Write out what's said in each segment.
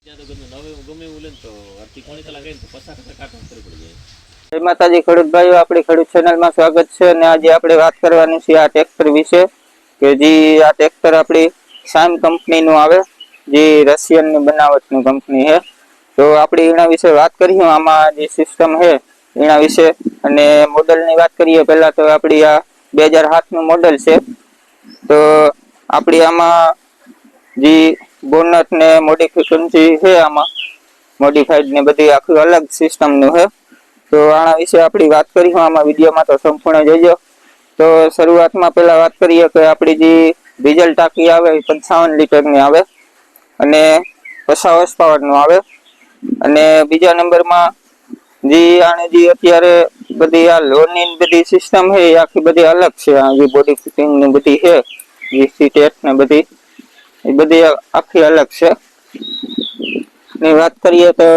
જય માતાજી ખેડૂત ભાઈઓ, આપણી ખેડૂત ચેનલમાં સ્વાગત છે. અને આજે આપણે વાત કરવાની છે આ ટ્રેક્ટર વિશે કે જે આ ટ્રેક્ટર આપણી સામ કંપનીનું આવે, જે રશિયનની બનાવટની કંપની છે. તો આપણે એના વિશે વાત કરીએ. આમાં જે સિસ્ટમ છે એના વિશે અને મોડલની વાત કરીએ. પહેલા તો આપણી આ 2007નું મોડલ છે. તો આપણી આમાં જે બોનટ ને મોડિફિકેશન છે, આમાં મોડિફાઈડ ને બધી આખી અલગ સિસ્ટમનું છે. તો આના વિશે આપણી વાત કરીશું આમાં વિડીયોમાં, તો સંપૂર્ણ જોજો. તો શરૂઆતમાં પહેલા વાત કરીએ કે આપણી જે ડીઝલ ટાંકી આવે એ 55 લીટરની આવે અને 50 હોર્સ પાવરનું આવે. અને બીજા નંબરમાં જે આને જે અત્યારે બધી આ લોનની બધી સિસ્ટમ છે એ આખી બધી અલગ છે. આ જે બોડી ફિટિંગ ને બધી છે, જે સીટેટ ને બધી એ બધી આખી અલગ છે. ની વાત કરીએ તો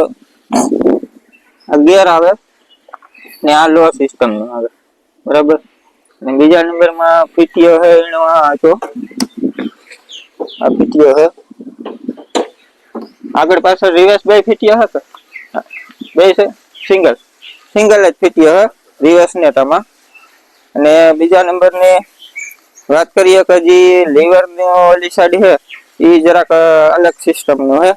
ગિયર આવે ને આ લો સિસ્ટમ નું આવે, બરાબર. અને બીજા નંબરમાં પીટીઓ છે એનો આ હતો, આ પીટીઓ છે. આગળ પાછળ રિવર્સ બે પીટીઓ હતો, બે છે સિંગલ જ પીટીઓ છે રિવર્સ ને તમા. અને બીજા નંબરની વાત કરીએ કે જે લીવર ની ઓલી સાઈડ છે એ જરાક અલગ સિસ્ટમ નું છે.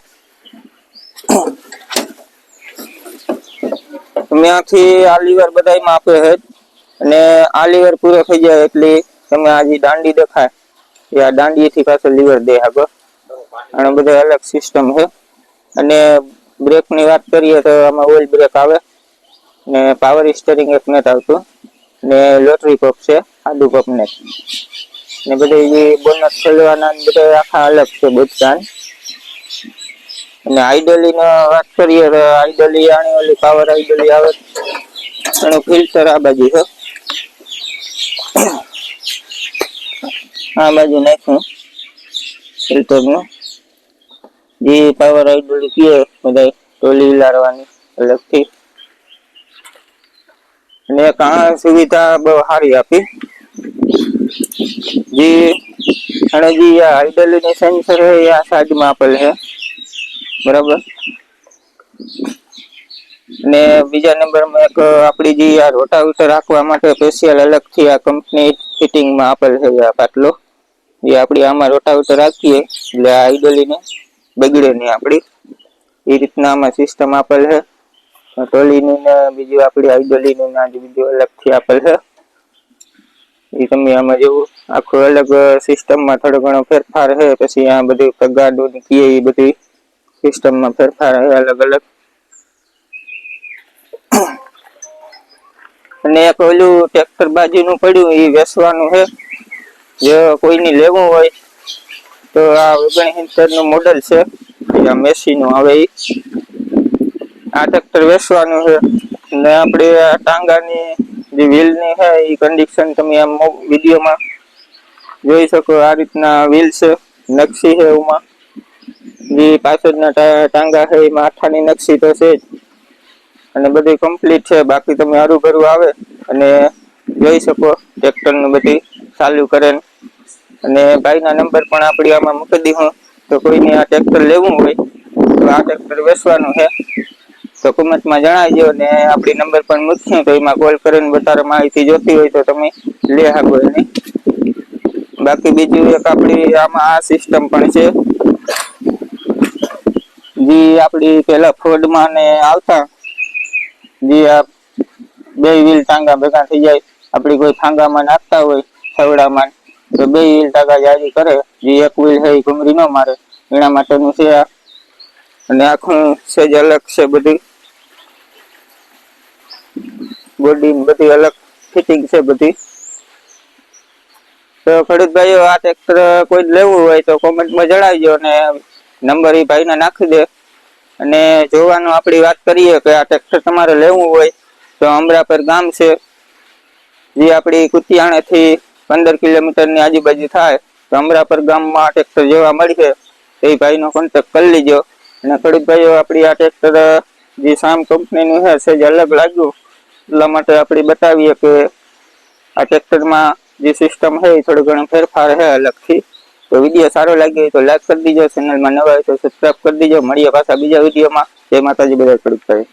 ત્યાંથી આ લીવર બધામાં આપે છે અને આ લીવર પૂરો થઈ જાય એટલે તમે આ જે દાંડી દેખાય એ આ દાંડીથી પાછો લીવર દે આગળ. અને બધા અલગ સિસ્ટમ છે. અને બ્રેક ની વાત કરીએ તો આમાં ઓઇલ બ્રેક આવે ને પાવર સ્ટીયરિંગ એક નેટ આવતું ને લોટરી પપ છે, આડુ પપ ને. ને બધા જે બોનટ ખોલવાના બધા આખા અલગ છે બધા. અને આઈડલી ની વાત કરીએ તો આઈડલી આની ઓલી પાવર આઈડલી આવે એનું ફિલ્ટર આ બાજુ છે, આ બાજુ નાખ્યું ફિલ્ટર નું. જે પાવર આઈડલી કીએ બધા ટોલી લારવાની અલગથી. અને આ સુવિધા બહુ સારી આપી. જે અને જે આઈડલી ની સેન્સર છે એ આ સાઈડમાં આપેલ છે, બરાબર. ને બીજા નંબરમાં એક આપડી જે આ રોટાવેટર રાખવા માટે સ્પેશિયલ અલગથી આ કંપની ફિટિંગમાં આપેલ છે આ પાટલો. જે આપડી આમાં રોટાવેટર રાખીએ એટલે આ આઈડલી ને બગડે નહી આપડી, એ રીતના આમાં સિસ્ટમ આપેલ છે. ટોલીની ને બીજું આપડી આઈડલીનું બીજું અલગથી આપેલ છે. એ તમે આમાં જેવું આખું અલગ સિસ્ટમમાં થોડો ઘણો ફેરફાર છે. પછી આ બધી ગાડું એ બધી સિસ્ટમમાં ફેરફાર છે અલગ અલગ. અને એક ઓલું ટ્રેક્ટર બાજુનું પડ્યું એ વેચવાનું છે. જો કોઈને લેવું હોય તો આ 69 નું મોડલ છે, મેસી નું આવે. આ ટ્રેક્ટર વેચવાનું છે. ને આપડે આ ટાંગાની જે વ્હીલ ની છે એ કન્ડિશન તમે આમ વિડીયોમાં જોઈ શકો. આ રીતના વ્હીલ છે, નકશી છે એમાં. જે પાછળના ટાંગા છે એમાં આઠાની નકશી તો છે જ. અને બધી કમ્પ્લીટ છે. બાકી તમે હરુભરું આવે અને જોઈ શકો ટ્રેક્ટર નું બધી ચાલુ કરેલ. અને ભાઈ ના નંબર પણ આપડી આમાં મૂકી દીધો. તો કોઈને આ ટ્રેક્ટર લેવું હોય તો આ ટ્રેક્ટર વેચવાનું છે તો કોમેન્ટમાં જણાવજો. ને આપડી નંબર પણ મૂકશું તો એમાં કોલ કરીને વધારે માહિતી જોતી હોય તો તમે લઈ શકો એની. બાકી બીજું એક આપડી આમાં આ સિસ્ટમ પણ છે, જે આપડી પેલા ફોર્ડમાં ને આવતા જે આ બે વ્હીલ ટાંગા ભેગા થઈ જાય. આપડી કોઈ ખાંગામાં નાખતા હોય છવડામાં તો બે વ્હીલ ટાંગા જારી કરે. જે એક વ્હીલ છે એ ઘુમરી ન મારે એના માટેનું છે આ. અને આખું સેજ અલગ છે, બધી બોડી બધી અલગ ફિટિંગ છે બધી. તો ખેડૂત ભાઈઓ, આ ટ્રેક્ટર કોઈ લેવું હોય તો કોમેન્ટમાં જણાવજો. અને નંબર એ ભાઈને નાખી દે. અને જોવાનું આપડી વાત કરીએ કે આ ટ્રેક્ટર તમારે લેવું હોય તો અમરાપર ગામ છે, જે આપડી કુતિયાણા થી 15 કિલોમીટરની આજુબાજુ થાય. તો અમરાપર ગામમાં ટ્રેક્ટર જોવા મળશે તો એ ભાઈનો કોન્ટેક્ટ કરી લીજો. અને ખેડૂત ભાઈઓ, આપડી આ ટ્રેક્ટર જે સામ કંપનીનું છે સેજ અલગ લાગ્યું એટલા માટે આપણે બતાવીએ કે આ ટ્રેક્ટરમાં જે સિસ્ટમ છે એ થોડું ઘણું ફેરફાર છે અલગથી. તો તો વિડીયો સારો લાગ્યો હોય તો લાઈક કરી દીજો, ચેનલમાં નવા હોય તો સબસ્ક્રાઇબ કરી દીજો. મળીએ પાછા બીજા વિડીયોમાં. જય માતાજી બધા ખેડૂત ભાઈ.